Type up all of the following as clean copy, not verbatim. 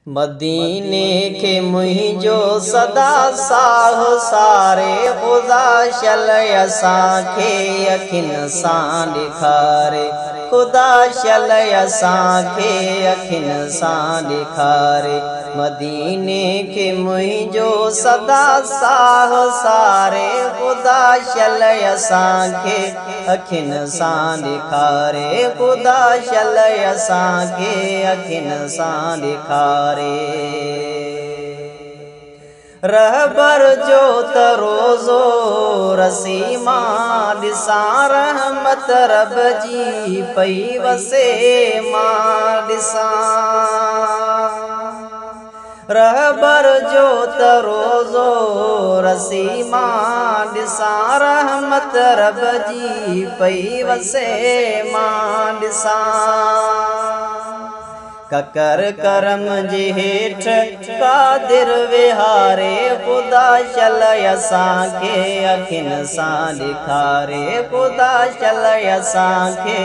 मदीने के मुहिंजो सदा साह सारे खुदा शल असांखे अखियुनि सां ॾेखारे। खुदा शल असांखे अखियुनि सां ॾेखारे। मदीने के मुहिंजो सदा साह सारे खुदा शल असांखे अखियुनि सां ॾेखारे। खुदा शल असांखे अखियुनि सां ॾेखारे। रहबर जो त रोज़ो रसीमा ॾिसां रहमत रब जी पई वसे मां ॾिसां। रहबर जो त रोज़ो रसीमा ॾिसां रहमत रब जी पई वसे मां ॾिसां। ककर करम जे हेठ कादिर विहारे खुदा शल असांखे अखियुनि सां ॾेखारे। खुदा शल असांखे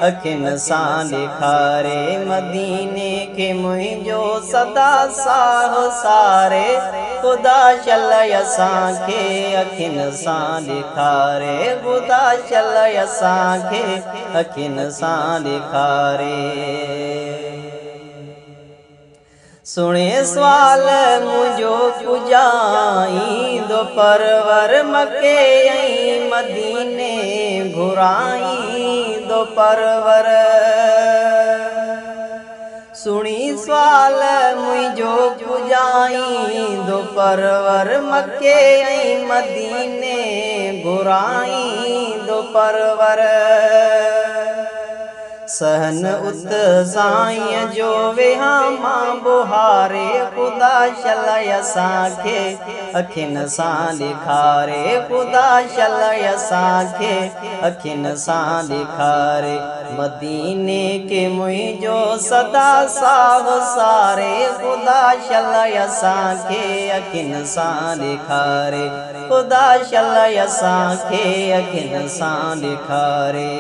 अखियुनि सां ॾेखारे। मदीने के मुहिंजो सदा साह सारे खुदा शल असांखे अखियुनि सां ॾेखारे। खुदा शल असांखे अखियुनि सां ॾेखारे। सुणे सुवाल मुंहिंजो पुॼाईंदो परवर मके ऐं मदीने घुराईंदो परवर। सुणी सुवाल मुंहिंजो पुॼाईंदो परवर मके ऐं मदीने घुराईंदो परवर। सहन उत साईं जो वेहां मां बुहारे खुदा शल असांखे अखियुनि सां ॾेखारे। खुदा शल असांखे अखियुनि सां ॾेखारे। मदीने के मुहिंजो सदा साह सारे खुदा शल असांखे अखियुनि सां ॾेखारे। खुदा शल असांखे अखियुनि सां ॾेखारे।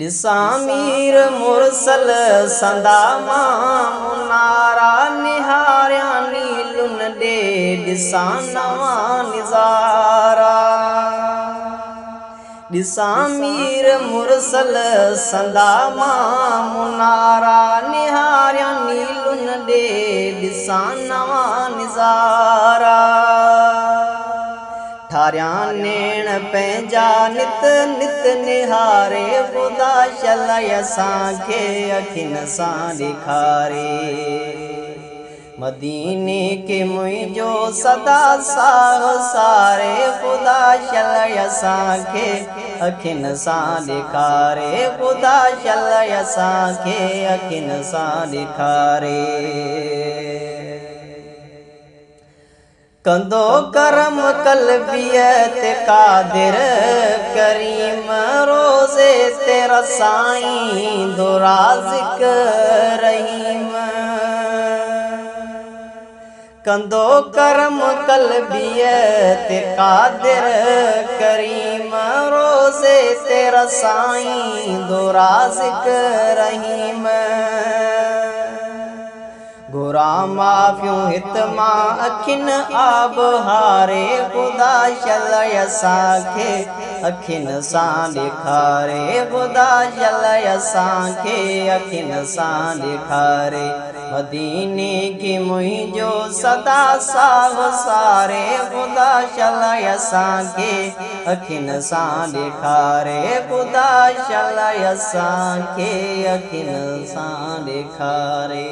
ॾिसां मीर मुरसल संदा मां मुनारा निहारियां नीलुनि ॾे ॾिसां नवां निज़ारा। ॾिसां मीर मुरसल संदा मां मुनारा निहारियां नीलुनि ॾे ॾिसां नवां निज़ारा। ठारियां नेण पंहिंजा नित नित निहारे खुदा शल असांखे अखियुनि सां ॾेखारे। मदीने के मुहिंजो सदा साह सारे खुदा शल असांखे अखियुनि सां ॾेखारे। खुदा शल असांखे अखियुनि सां ॾेखारे। कंदो करम कलबीअ ते कादिर करीम रोज़े तेरा साईं दो राज़िक रहीम। कंदो करम कलबीअ ते कादिर करीम रोज़े तेरा साईं दो राज़िक रहीम। घुरा माफ़ियूं हित मां अखियुनि आब हारे खुदा शल असांखे अखियुनि सां ॾेखारे। खुदा शल असांखे अखियुनि सां ॾेखारे। मदीने के मुहिंजो सदा साह सारे खुदा शल असांखे अखियुनि सां ॾेखारे। खुदा शल असांखे अखियुनि सां ॾेखारे।